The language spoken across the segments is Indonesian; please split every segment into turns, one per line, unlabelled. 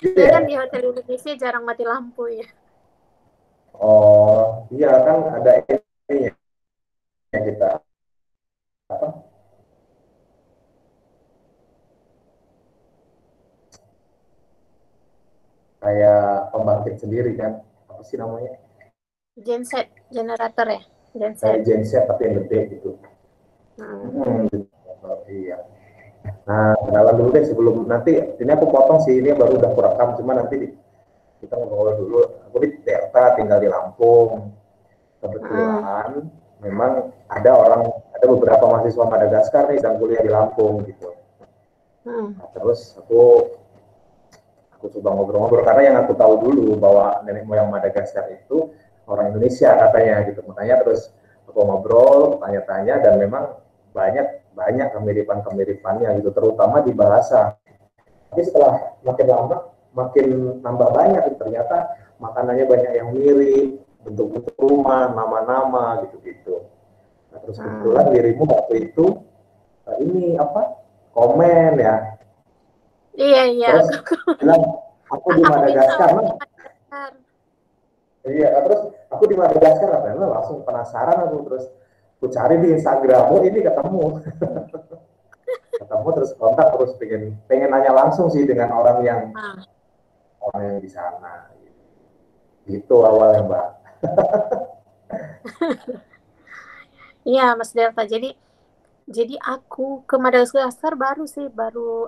Dia kan
Iya.
di hotel Indonesia jarang mati lampu ya.
Oh, iya kan ada ini ya kita apa kayak pembangkit sendiri kan. Apa sih namanya?
Genset, generator ya,
Kayak
genset.
genset tapi yang gede gitu.
Hmm.
Hmm, iya. Nah, kenalan dulu deh sebelum nanti ini aku potong sih ini baru udah kurekam cuma nanti kita ngobrol dulu. Aku di Delta tinggal di Lampung.
Hmm.
Kebetulan memang ada beberapa mahasiswa Madagaskar nih sedang kuliah di Lampung gitu.
Hmm.
Nah, terus aku coba ngobrol-ngobrol karena yang aku tahu dulu bahwa nenek moyang Madagaskar itu orang Indonesia katanya gitu. Makanya terus aku ngobrol, tanya-tanya dan memang banyak banyak kemiripan-kemiripannya gitu terutama di bahasa. Tapi setelah makin lama makin nambah banyak ternyata makanannya banyak yang mirip, bentuk-bentuk rumah, nama-nama gitu-gitu. Nah, terus
Hmm.
kebetulan dirimu waktu itu ini apa komen ya,
Iya, iya,
terus bilang aku di
aku bilang
Madagaskar,
awalnya
nah,
di Makassar.
iya terus aku di Madagaskar apa langsung penasaran aku terus aku cari di Instagram, oh ini ketemu ketemu terus kontak terus pengen pengen nanya langsung sih dengan
Nah,
orang yang di sana gitu awalnya Mbak.
iya Mas Delta. Jadi aku ke Madagaskar baru sih, baru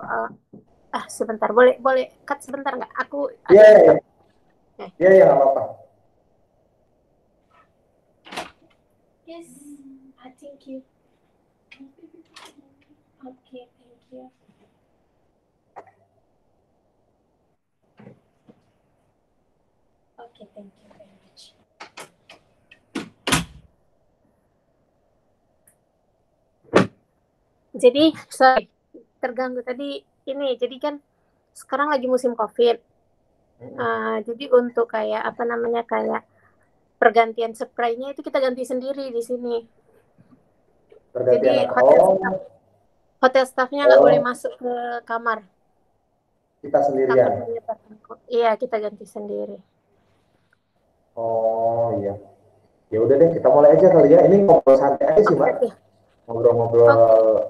sebentar, boleh boleh cut sebentar nggak? Aku
Iya
ada
iya
backup. Eh.
iya iya nggak apa-apa.
Yes, I think you. Okay, thank you. Okay, thank you very much. Jadi, sorry, terganggu tadi ini. Jadi kan sekarang lagi musim COVID. Jadi untuk kayak apa namanya kayak pergantian spraynya itu kita ganti sendiri di sini. Jadi
Pergantian apa? Oh
hotel staffnya nggak boleh
oh
masuk ke kamar.
kita
Takut
sendirian.
menyebarkan. Iya, kita ganti sendiri.
Oh iya. Ya udah deh kita mulai aja kali ya. Ini ngobrol santai aja sih
Oke,
Mbak.
oke.
Ngobrol-ngobrol
Oke.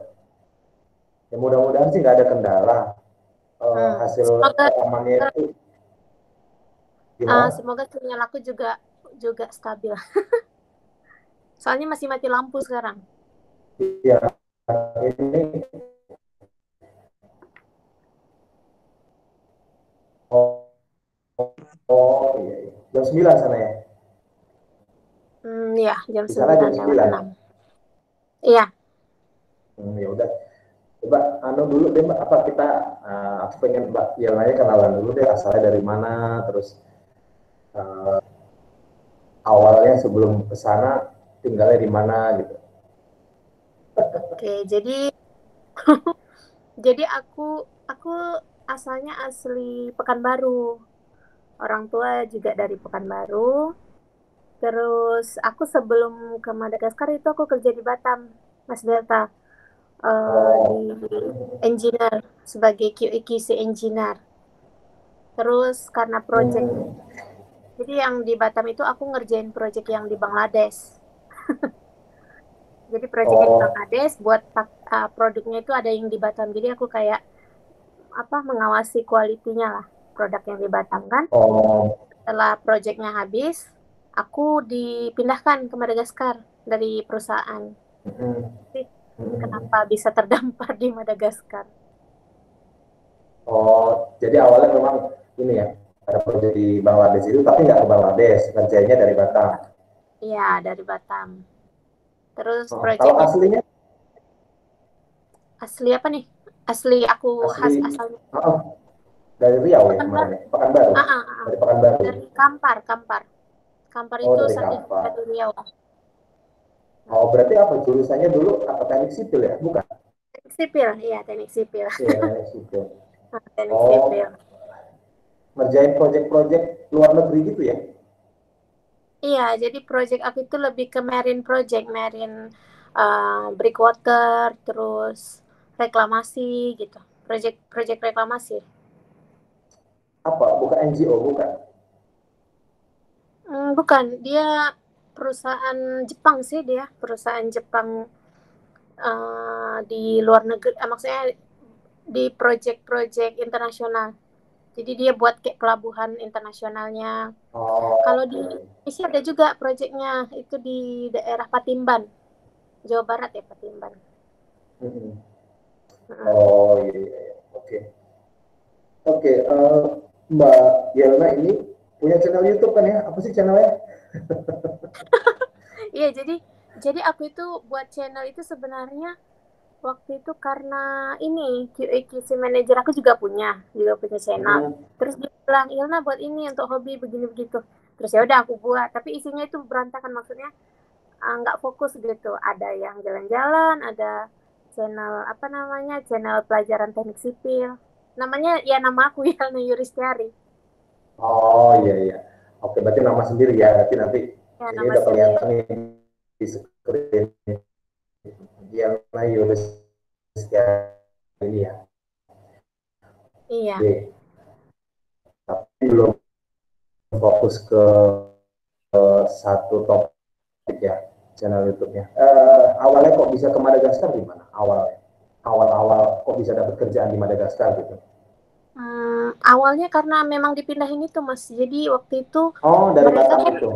ya mudah-mudahan sih nggak ada kendala. Hasil
Semoga
rekamannya itu gimana?
semoga sinyal aku juga juga stabil. Soalnya masih mati lampu sekarang.
Iya ini oh, oh iya, iya. Jam 9 sana ya.
Ya, jam
Di sana
9
jam
lewat
9.
6. Iya,
Ya udah. Coba anu dulu deh Mbak, apa kita aku pengen Mbak ya nanya kenalan dulu deh asalnya dari mana terus uh, awalnya sebelum ke sana tinggalnya di mana gitu.
oke. Jadi aku asalnya asli Pekanbaru. Orang tua juga dari Pekanbaru. Terus aku sebelum ke Madagaskar itu aku kerja di Batam, Mas Delta, di
Oh,
engineer sebagai QA/QC engineer. Terus karena project,
hmm.
jadi yang di Batam itu aku ngerjain project yang di Bangladesh. Jadi projectnya di
Oh,
Bangladesh buat produknya itu ada yang di Batam. Jadi aku kayak apa mengawasi kualitinya lah produk yang di Batam kan.
oh,
Setelah projectnya habis, aku dipindahkan ke Madagaskar dari perusahaan.
hmm.
Sih,
Hmm.
kenapa bisa terdampar di Madagaskar?
Oh, jadi awalnya memang ini ya ada proyek di Bangladesh itu tapi nggak ke Bangladesh, kerjanya dari Batam.
Iya, dari Batam. Terus
Oh, kalau
projectnya
aslinya
asli apa nih? Asli aku khas
asli
asalnya
oh, dari Riau ya kemarin
Pekanbaru.
ya, Pekanbaru,
Ah, ah, ah.
dari Pekanbaru.
Dari Kampar, Kampar. Kampar
Oh,
itu
dari
1 jam
Kampar.
dari Riau.
Oh, berarti apa jurusannya dulu apa teknik sipil ya? Bukan.
Teknik sipil, iya teknik sipil.
Iya, teknik sipil.
Teknik sipil.
Oh, ngerjain proyek-proyek luar negeri gitu ya?
Iya, jadi project aku itu lebih ke marine project, marine breakwater, terus reklamasi gitu. Project-project reklamasi.
apa? Bukan NGO, bukan?
Bukan, dia perusahaan Jepang sih dia, perusahaan Jepang di luar negeri, maksudnya di project-project internasional. Jadi dia buat kayak pelabuhan internasionalnya.
Oh,
Kalau di
oke.
Indonesia ada juga proyeknya itu di daerah Patimban, Jawa Barat ya Patimban.
Mm-mm.
Heeh.
Oh iya, iya, iya. Oke. Oke, Mbak Yelna ini punya channel YouTube kan ya? Apa sih channelnya?
Iya, jadi aku itu buat channel itu sebenarnya waktu itu karena ini QA/QC manager aku juga punya channel.
Mm-mm.
Terus dia bilang, Ilna buat ini untuk hobi begini begitu. Terus ya udah aku buat, tapi isinya itu berantakan maksudnya nggak fokus gitu. Ada yang jalan-jalan, ada channel apa namanya, channel pelajaran teknik sipil. Namanya ya nama aku Yelna Yuristiari.
Oh iya, iya. Oke, berarti nama sendiri ya. Berarti nanti
Ya
ini
nama
udah kelihatan
sendiri.
nih di screen. Yelna Yulis ini ya.
Iya.
Oke, tapi belum fokus ke satu topik ya channel YouTube-nya. Awalnya kok bisa ke Madagaskar gimana? Awalnya, awal-awal kok bisa dapat kerjaan di Madagaskar gitu?
Awalnya karena memang dipindahin itu Mas. Jadi waktu itu
Oh, dari
mereka
Batam
kan,
itu.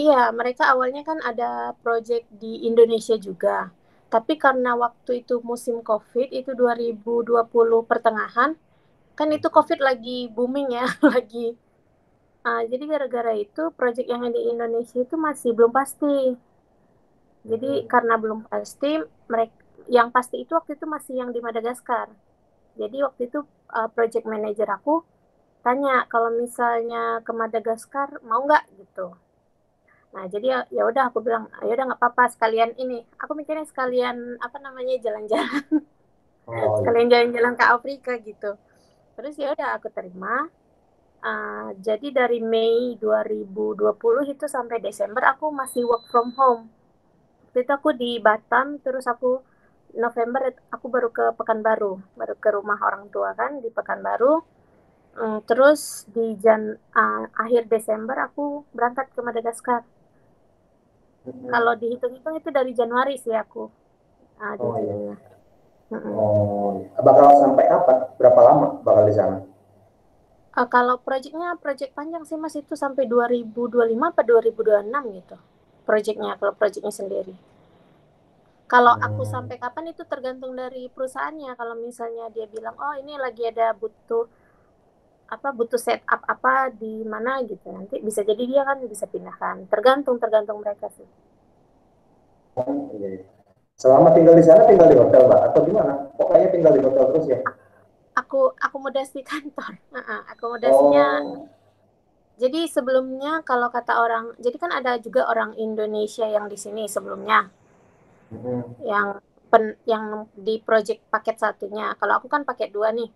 iya, mereka awalnya kan ada project di Indonesia juga. Tapi karena waktu itu musim COVID, itu 2020 pertengahan, kan itu COVID lagi booming ya, lagi. Jadi gara-gara itu project yang di Indonesia itu masih belum pasti. Jadi karena belum pasti, mereka yang pasti itu waktu itu masih yang di Madagaskar. Jadi waktu itu project manager aku tanya kalau misalnya ke Madagaskar mau nggak gitu. Nah, jadi ya ya udah aku bilang, ya udah nggak apa-apa sekalian ini. Aku mikirnya sekalian apa namanya jalan-jalan,
Oh iya.
sekalian jalan-jalan ke Afrika gitu. Terus ya udah aku terima. Jadi dari Mei 2020 itu sampai Desember aku masih work from home. Waktu itu aku di Batam, terus aku November aku baru ke Pekanbaru, baru ke rumah orang tua kan di Pekanbaru. Terus di akhir Desember aku berangkat ke Madagaskar. Kalau dihitung-hitung itu dari Januari sih aku di
Oh iya.
sininya. Mm-mm.
Oh, iya. Bakal sampai kapan? Berapa lama bakal di sana?
Kalau proyeknya proyek panjang sih Mas itu sampai 2025 atau 2026 gitu. Proyeknya kalau proyeknya sendiri. Kalau aku
Hmm.
sampai kapan itu tergantung dari perusahaannya. Kalau misalnya dia bilang, oh ini lagi ada butuh setup apa di mana gitu. Nanti bisa jadi dia kan bisa pindahkan. Tergantung tergantung mereka sih.
Oh, iya, iya. Selama tinggal di sana tinggal di hotel, Mbak, atau gimana? Pokoknya tinggal di hotel terus ya?
Aku akomodasi kantor. Akomodasinya.
Oh,
Jadi sebelumnya kalau kata orang, jadi kan ada juga orang Indonesia yang di sini sebelumnya,
mm-mm.
yang di project paket satunya. Kalau aku kan paket dua nih.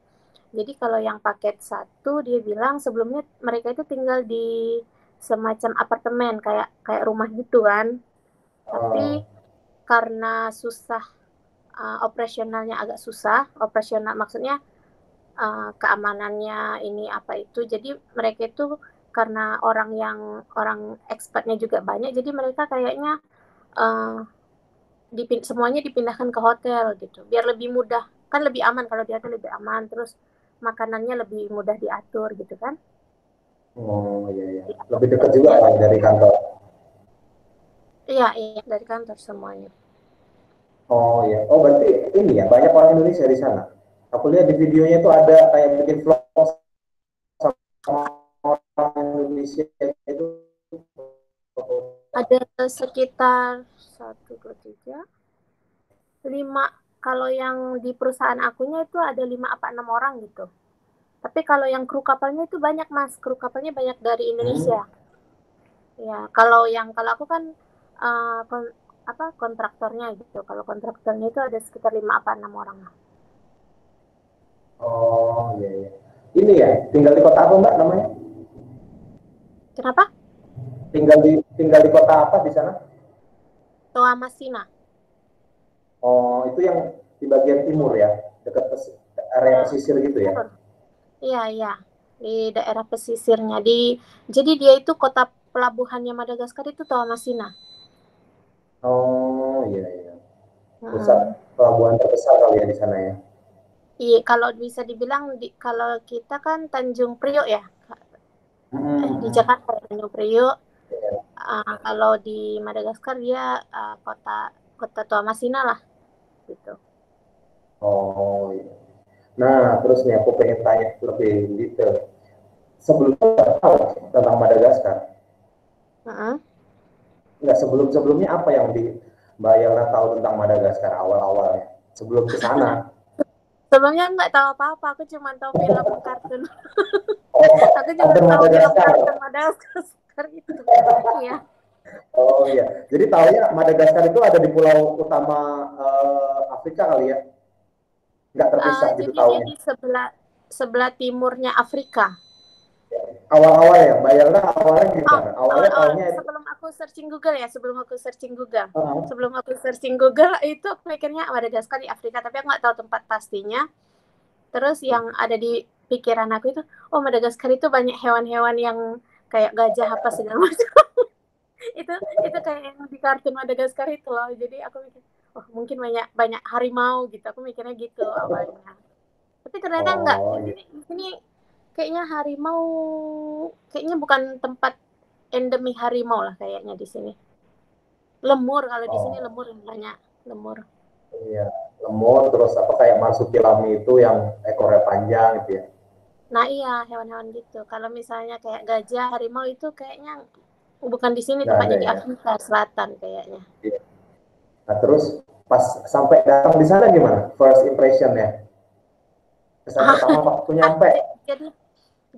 Jadi kalau yang paket satu dia bilang sebelumnya mereka itu tinggal di semacam apartemen kayak kayak rumah gitu kan. Tapi
Oh,
karena susah, operasionalnya agak susah, operasional maksudnya keamanannya ini apa itu. Jadi mereka itu karena orang ekspatnya juga banyak, jadi mereka kayaknya uh, semuanya dipindahkan ke hotel gitu, biar lebih mudah. Kan lebih aman kalau di hotel lebih aman, terus makanannya lebih mudah diatur gitu kan.
oh iya, iya.
Jadi,
Lebih dekat juga
jadi
lah dari kantor.
iya iya dari kantor semuanya.
Oh iya. Oh berarti ini ya banyak orang Indonesia di sana. Aku lihat di videonya itu ada kayak bikin vlog sama orang Indonesia itu.
Ada sekitar satu dua tiga lima, kalau yang di perusahaan akunya itu ada 5 apa 6 orang gitu. Tapi kalau yang kru kapalnya itu banyak Mas, kru kapalnya banyak dari
Hmm.
Indonesia. Ya, kalau aku kan uh, kon, kontraktornya gitu. Kalau kontraktornya itu ada sekitar 5 apa 6 orang lah.
Oh iya, iya. Ini ya tinggal di kota apa Mbak namanya?
Kenapa?
Tinggal di kota apa di sana?
Toa Masina.
Oh itu yang di bagian timur ya, dekat area
Ya,
pesisir gitu ya.
timur. Iya, iya. di daerah pesisirnya. Jadi dia itu kota pelabuhannya Madagaskar itu Toamasina.
Oh iya iya. Pusat
Mm.
pelabuhan terbesar kali ya di sana ya.
Iya, kalau bisa dibilang kalau kita kan Tanjung Priok ya, di
Hmm.
Jakarta ya, Tanjung Priok. Kalau di Madagaskar dia kota kota Toamasina lah gitu.
Oh iya. Nah, terus nih aku pengen tanya lebih detail. Sebelumnya tahu tentang Madagaskar?
Mm-mm.
Enggak, sebelum-sebelumnya apa yang di Mbak Yelna tahu tentang Madagaskar awal-awalnya? Sebelum ke sana.
Sebelumnya nggak tahu apa-apa, aku cuma tahu film kartun.
Oh,
Aku cuma
ada
tahu film
Madagaskar.
kartun Madagaskar itu. Iya.
Oh iya. Jadi tahunya Madagaskar itu ada di pulau utama Afrika kali ya? Nggak terpisah gitu
Jadi dia
tahunya.
di sebelah sebelah timurnya Afrika.
Awal-awal ya, Mbak Yelna awalnya
Oh,
gimana? Awalnya
awal-awal
tahunya itu.
sebelum aku searching Google ya, sebelum aku searching Google.
Uh,
Sebelum aku searching Google itu aku mikirnya Madagaskar di Afrika, tapi aku nggak tahu tempat pastinya. Terus yang ada di pikiran aku itu, oh Madagaskar itu banyak hewan-hewan yang kayak gajah apa segala macam. itu itu kayak yang di kartun Madagaskar itu loh. Jadi aku mikir, oh mungkin banyak banyak harimau gitu. Aku mikirnya gitu awalnya. Tapi ternyata enggak.
oh iya.
Di sini kayaknya harimau kayaknya bukan tempat endemi harimau lah kayaknya di sini. Lemur kalau di sini
Oh
lemur yang banyak lemur.
iya. Lemur terus apa kayak marsupilami itu yang ekornya panjang gitu ya.
Nah iya hewan-hewan gitu. Kalau misalnya kayak gajah, harimau itu kayaknya bukan di sini
Nggak ada
tempatnya di
ya.
Afrika Selatan kayaknya.
Iya. Nah terus pas sampai datang di sana gimana? First impression ya. Kesan pertama waktu
Ah,
nyampe.
jadi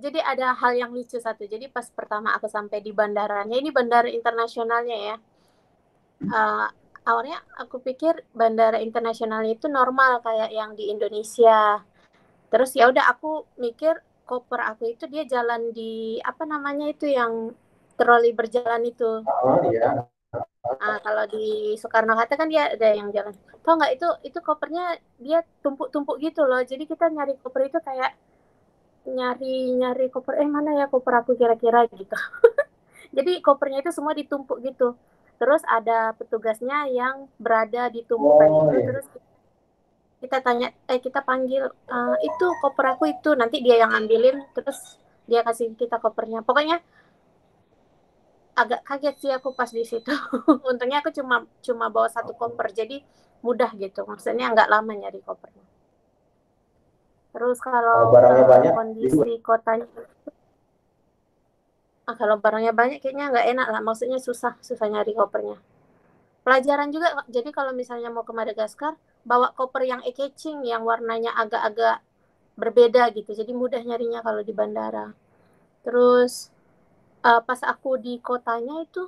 jadi ada hal yang lucu satu. Jadi pas pertama aku sampai di bandaranya, ini bandara internasionalnya ya. Uh, Awalnya aku pikir bandara internasionalnya itu normal kayak yang di Indonesia. Terus ya udah aku mikir koper aku itu dia jalan di apa namanya itu yang troli berjalan itu.
Iya.
Kalau di Soekarno Hatta kan dia ada yang jalan. Tau nggak itu kopernya dia tumpuk-tumpuk gitu loh. Jadi kita nyari koper itu kayak nyari-nyari koper mana ya koper aku kira-kira gitu. Jadi kopernya itu semua ditumpuk gitu. Terus ada petugasnya yang berada di tumpukan
Oh
itu.
iya.
Terus kita tanya, kita panggil, itu koper aku itu. Nanti dia yang ambilin. Terus dia kasih kita kopernya. Pokoknya agak kaget sih aku pas di situ. Untungnya aku cuma cuma bawa satu koper. Jadi mudah gitu. Maksudnya nggak lama nyari kopernya. Terus
Kalau
kalau
barangnya banyak, juga.
kondisi kotanya, kalau barangnya banyak kayaknya nggak enak lah. Maksudnya susah susah nyari kopernya. Pelajaran juga, jadi kalau misalnya mau ke Madagaskar, bawa koper yang eye-catching, yang warnanya agak-agak berbeda gitu. Jadi mudah nyarinya kalau di bandara. Terus pas aku di kotanya itu,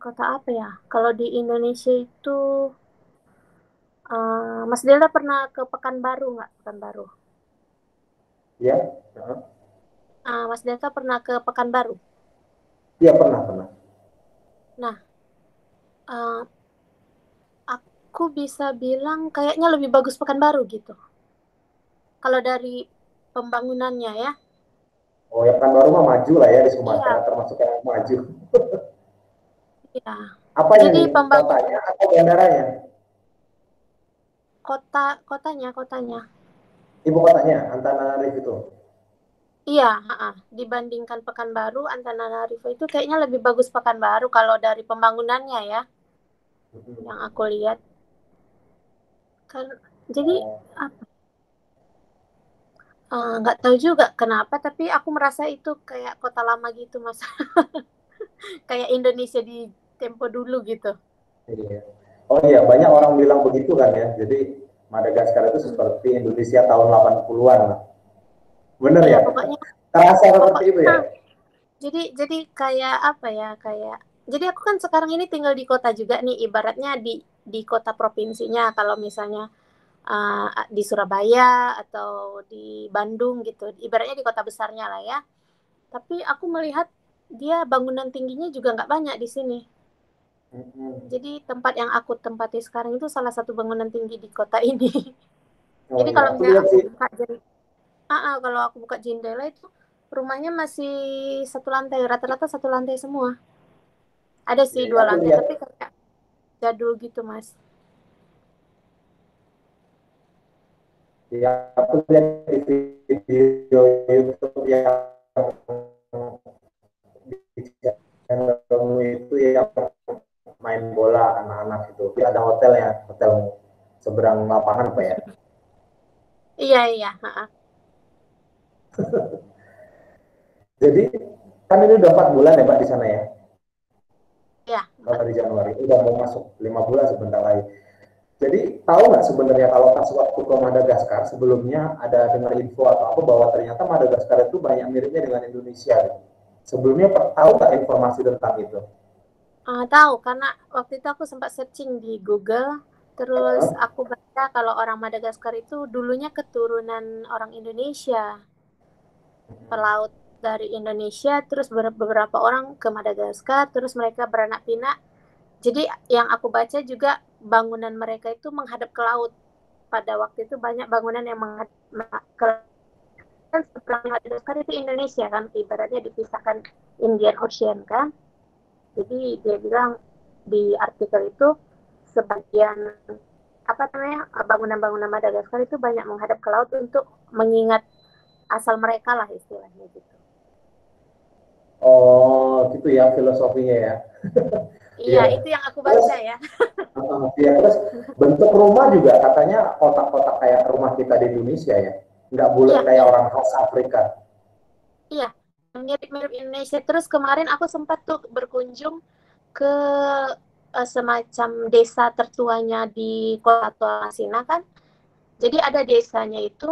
kota apa ya? Kalau di Indonesia itu, Mas Delta pernah ke Pekanbaru nggak? Pekanbaru.
Ya. Uh-huh.
Mas Delta pernah ke Pekanbaru.
Iya pernah pernah.
Nah, uh, aku bisa bilang kayaknya lebih bagus Pekanbaru gitu. Kalau dari pembangunannya ya.
Oh ya kan baru mah maju lah ya di Sumatera
Iya,
termasuk yang maju.
iya.
Apanya
Jadi
nih?
pembangunan
Kotanya atau bandaranya?
kotanya.
Ibu kotanya Antananarivo itu.
Iya, dibandingkan Pekanbaru, Antananarivo itu kayaknya lebih bagus Pekanbaru kalau dari pembangunannya ya, yang aku lihat. Kan, jadi
Oh,
nggak tahu juga kenapa, tapi aku merasa itu kayak kota lama gitu, Mas. Kayak Indonesia di tempo dulu gitu.
iya. Oh iya, banyak orang bilang begitu kan ya. Jadi Madagaskar itu
Hmm.
seperti Indonesia tahun 80-an lah. Bener
Iya,
ya?
pokoknya
Terasa seperti itu
pokoknya
ya?
jadi kayak apa ya, kayak jadi aku kan sekarang ini tinggal di kota juga nih, ibaratnya di kota provinsinya. Kalau misalnya di Surabaya atau di Bandung gitu, ibaratnya di kota besarnya lah ya. Tapi aku melihat dia bangunan tingginya juga nggak banyak di sini.
Hmm.
Jadi tempat yang aku tempati sekarang itu salah satu bangunan tinggi di kota ini.
Oh
Jadi
iya,
kalau
aku
misalnya
lihat
aku
sih.
buka Kalau aku buka jendela itu rumahnya masih satu lantai, rata-rata satu lantai semua. Ada sih
Ya, ya,
dua
aku
lantai,
lihat
tapi kayak jadul gitu, Mas.
aku lihat di video YouTube yang di channelmu itu yang main bola anak-anak itu. Dia ada hotelnya, hotel seberang lapangan apa ya?
Iya, iya. Ha-ha.
Jadi kan ini udah 4 bulan ya Mbak di sana ya.
Iya,
Kalau
4
dari
bulan.
Januari udah mau masuk 5 bulan sebentar lagi. Jadi tahu nggak sebenarnya kalau pas waktu ke Madagaskar sebelumnya ada dengar info atau apa bahwa ternyata Madagaskar itu banyak miripnya dengan Indonesia. Gitu. Sebelumnya tahu nggak informasi tentang itu?
Tahu, karena waktu itu aku sempat searching di Google, terus
Uh,
aku baca kalau orang Madagaskar itu dulunya keturunan orang Indonesia, pelaut dari Indonesia, terus beberapa orang ke Madagaskar, terus mereka beranak pinak. Jadi yang aku baca juga bangunan mereka itu menghadap ke laut. Pada waktu itu banyak bangunan yang menghadap ke laut. Kan seberang Madagaskar itu Indonesia kan, ibaratnya dipisahkan Indian Ocean kan. Jadi dia bilang di artikel itu sebagian apa namanya bangunan-bangunan Madagaskar itu banyak menghadap ke laut untuk mengingat asal mereka lah istilahnya gitu.
oh gitu ya filosofinya ya.
Iya,
Iya.
itu yang aku
Terus,
baca ya.
ya, terus bentuk rumah juga katanya kotak-kotak kayak rumah kita di Indonesia ya. Nggak bulat
Iya,
kayak
iya,
orang khas Afrika.
iya. Mirip-mirip Indonesia. Terus kemarin aku sempat tuh berkunjung ke semacam desa tertuanya di Kota Toamasina kan. Jadi ada desanya itu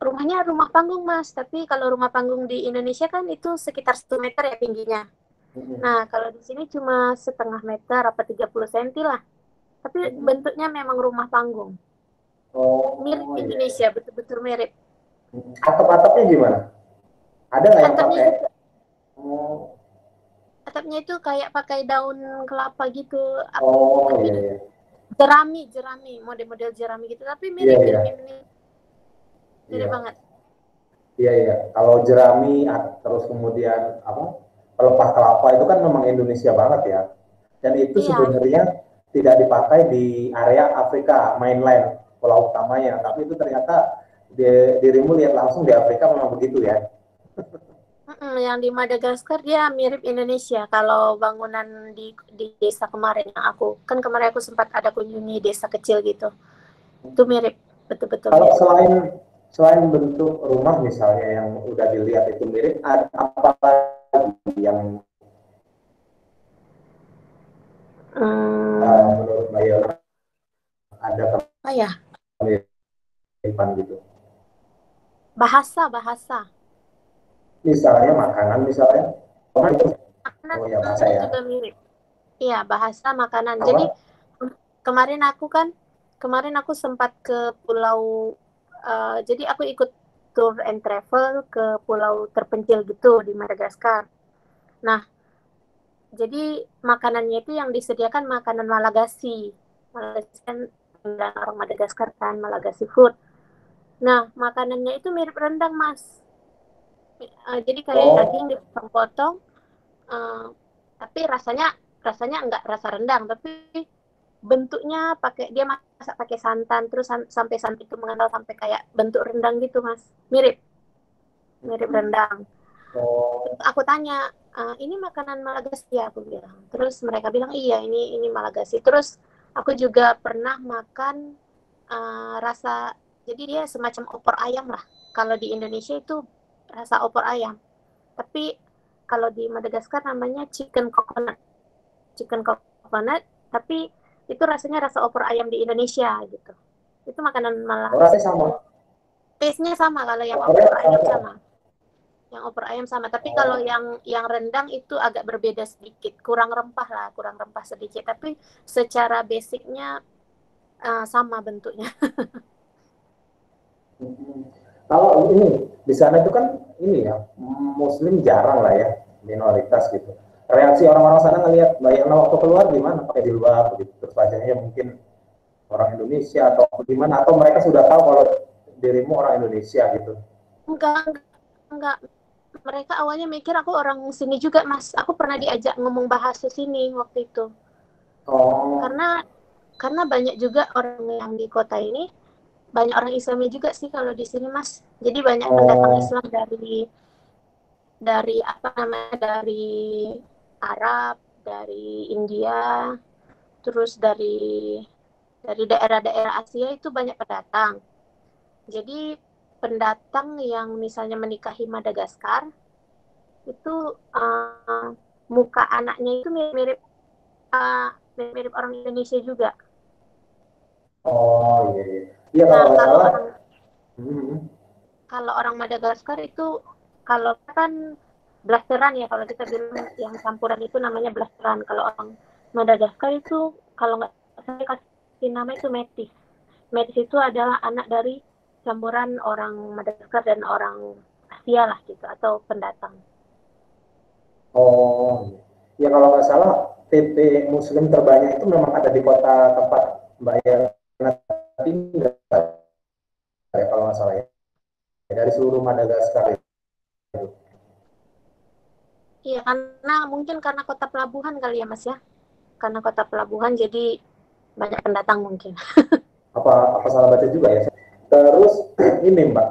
rumahnya rumah panggung Mas, tapi kalau rumah panggung di Indonesia kan itu sekitar 1 meter ya tingginya. Nah, kalau di sini cuma setengah meter apa 30 senti lah. Tapi bentuknya memang rumah panggung. Mirip
Oh iya.
Indonesia, betul-betul mirip.
Atap-atapnya gimana? Ada nggak yang
Atapnya
pakai?
juga,
Oh,
atapnya itu kayak pakai daun kelapa gitu.
oh
Tapi
iya iya.
jerami, jerami, model-model jerami gitu. Tapi
Iya
mirip,
iya.
mirip Indonesia, mirip
Iya.
banget.
Iya iya. Kalau jerami terus kemudian apa? Pelepah kelapa itu kan memang Indonesia banget ya. Dan itu
Iya,
sebenarnya tidak dipakai di area Afrika mainland pulau utamanya, tapi itu ternyata dirimu lihat langsung di Afrika memang begitu ya.
Yang di Madagaskar dia mirip Indonesia. Kalau bangunan di desa kemarin yang aku kan kemarin aku sempat ada kunjungi desa kecil gitu. Itu mirip, betul-betul
Kalau
mirip.
selain bentuk rumah misalnya yang udah dilihat itu mirip, ada apa lagi yang
Hmm,
menurut Mbak Yola ada
apa ya?
kemiripan gitu?
Bahasa, bahasa.
Misalnya makanan misalnya, oh, itu,
Makanan,
oh ya bahasa
makanan
ya,
juga mirip. Iya, bahasa makanan. Jadi
apa?
kemarin aku kan, kemarin aku sempat ke pulau, jadi aku ikut tour and travel ke pulau terpencil gitu di Madagaskar. Nah, jadi makanannya itu yang disediakan makanan Malagasy. Malagasy kan dan orang Madagaskar kan Malagasy food. Nah, makanannya itu mirip rendang, Mas. Jadi kayak daging
Oh,
dipotong-potong, eh, tapi rasanya rasanya enggak rasa rendang, tapi bentuknya pakai dia masak pakai santan terus sampai santan itu mengental sampai kayak bentuk rendang gitu, Mas. Mirip, mirip rendang.
oh,
Aku tanya, ini makanan Malagasy ya, aku bilang. Terus mereka bilang iya ini Malagasy. Terus aku juga pernah makan rasa, jadi dia semacam opor ayam lah. Kalau di Indonesia itu rasa opor ayam, tapi kalau di Madagaskar namanya chicken coconut, tapi itu rasanya rasa opor ayam di Indonesia gitu. Itu makanan malah
rasanya sama.
taste-nya sama kalau yang
Opornya
opor ayam
sama.
sama. Yang opor ayam sama, tapi kalau
Oh,
yang rendang itu agak berbeda sedikit, kurang rempah lah, kurang rempah sedikit, tapi secara basicnya sama bentuknya.
kalau ini di sana itu kan ini ya Muslim jarang lah ya minoritas gitu. Reaksi orang-orang sana ngelihat Mbak Yana waktu keluar gimana? Pakai jilbab begitu. Terus wajahnya mungkin orang Indonesia atau gimana? Atau mereka sudah tahu kalau dirimu orang Indonesia gitu?
enggak, enggak. Mereka awalnya mikir aku orang sini juga, Mas. Aku pernah diajak ngomong bahasa sini waktu itu.
Oh,
Karena banyak juga orang yang di kota ini, banyak orang Islamnya juga sih kalau di sini, Mas. Jadi banyak pendatang
oh,
Islam dari apa namanya, dari Arab, dari India, terus dari daerah-daerah Asia itu banyak pendatang. Jadi pendatang yang misalnya menikahi Madagaskar itu muka anaknya itu mirip-mirip mirip orang Indonesia juga.
oh, iya, iya. Iya kalau
Nah,
nggak
kalau
salah,
orang
hmm,
kalau orang Madagaskar itu kalau kan blasteran ya, kalau kita bilang yang campuran itu namanya blasteran. Kalau orang Madagaskar itu kalau nggak saya kasih nama itu metis. Metis itu adalah anak dari campuran orang Madagaskar dan orang Asia lah gitu atau pendatang.
oh, iya. Ya kalau nggak salah, TP Muslim terbanyak itu memang ada di kota tempat Mbak Yana tinggal, ya, kalau nggak salah ya, dari seluruh Madagaskar itu.
Iya, karena mungkin karena kota pelabuhan kali ya Mas ya. Karena kota pelabuhan jadi banyak pendatang mungkin.
Apa salah baca juga ya? Terus ini Mbak,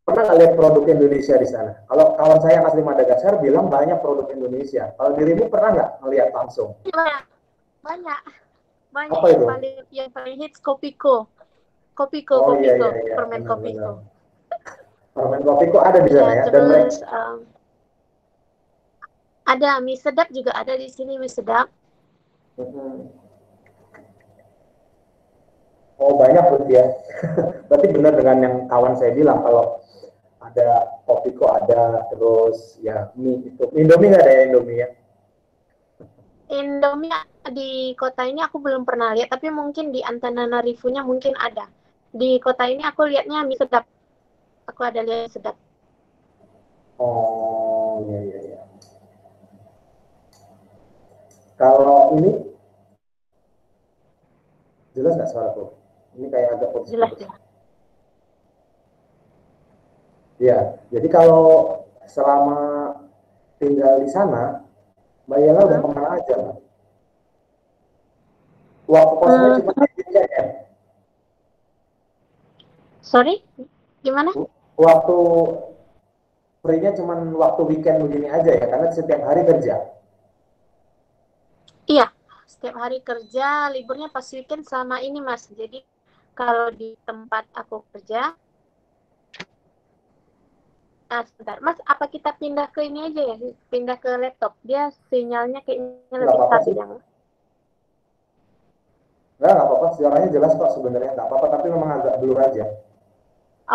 pernah nggak lihat produk Indonesia di sana? Kalau kawan saya yang asli Madagaskar bilang banyak produk Indonesia. Kalau dirimu pernah nggak melihat langsung?
Banyak, banyak, banyak
Apa
yang
itu?
paling hits Kopiko. Kopiko,
Oh iya
Kopiko,
iya iya,
permen
benar-benar.
Kopiko.
Permen kopi kok ada di
Iya,
sana ya, dan mereka.
terus ada mie sedap juga ada di sini mie sedap.
Oh banyak berarti ya. Berarti benar dengan yang kawan saya bilang kalau ada kopi kok ada, terus ya mie itu. Indomie nggak ada ya, Indomie ya?
Indomie di kota ini aku belum pernah lihat, tapi mungkin di Antananarivo-nya mungkin ada. Di kota ini aku lihatnya mie sedap. Aku ada lihat sedap.
Oh iya iya iya. Kalau ini jelas nggak suaraku? Ini kayak agak
Jelas
putus-putus.
ya.
Ya, jadi kalau selama tinggal di sana, Mbak Yela udah
Hmm?
kemana aja? Mbak? Waktu kosongnya
Hmm,
cuma di weekend ya?
sorry, gimana?
Waktu free-nya cuma waktu weekend begini aja ya? Karena setiap hari kerja.
Iya, setiap hari kerja, liburnya pas weekend sama ini Mas. Jadi kalau di tempat aku kerja, sebentar. Mas, apa kita pindah ke ini aja ya? Pindah ke laptop. Dia sinyalnya kayaknya
Nggak
lebih
apa-apa
stabil
sih.
yang.
Nggak apa-apa. Suaranya jelas kok sebenarnya. Nggak apa-apa, tapi memang agak blur aja.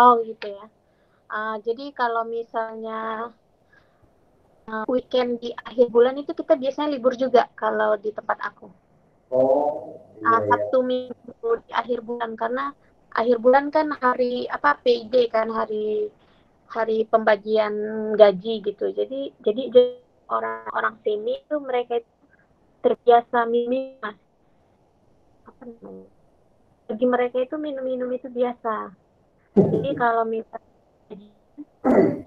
Oh gitu ya. Jadi kalau misalnya weekend di akhir bulan itu kita biasanya libur juga kalau di tempat aku.
Oh, iya, iya.
Sabtu Minggu di akhir bulan karena akhir bulan kan hari apa payday kan hari hari pembagian gaji gitu. Jadi orang-orang sini itu mereka itu terbiasa minum Mas. Apa namanya? Bagi mereka itu minum-minum itu biasa. Jadi kalau misalnya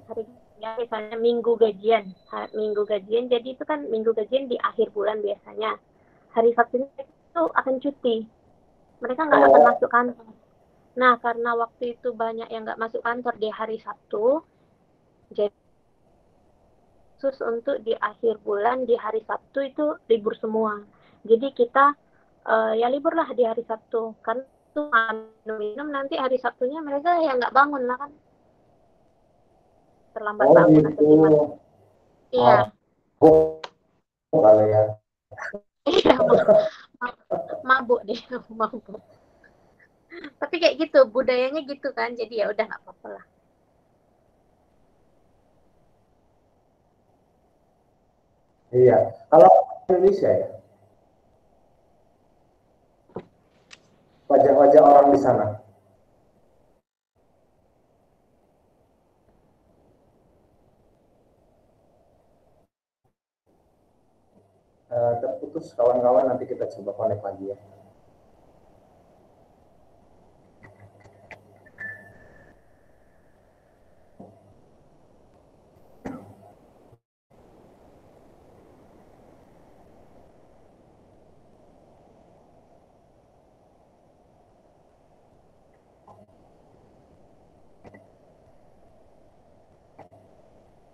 hari ya, misalnya minggu gajian jadi itu kan minggu gajian di akhir bulan biasanya. Hari Sabtunya itu akan cuti. Mereka nggak akan
Oh,
masuk kantor. Nah, karena waktu itu banyak yang nggak masuk kantor di hari Sabtu, jadi khusus untuk di akhir bulan di hari Sabtu itu libur semua. Jadi kita ya libur lah di hari Sabtu. Kan itu minum nanti hari Sabtunya mereka ya nggak bangun lah kan terlambat
oh
bangun atau
gitu.
gimana. Iya,
Mabuk kalau ya.
iya mabuk deh, mabuk. Tapi kayak gitu budayanya gitu kan, jadi ya udah nggak apa-apa lah.
Iya. Kalau Indonesia ya, wajah-wajah orang di sana. Terputus kawan-kawan, nanti kita coba connect lagi ya.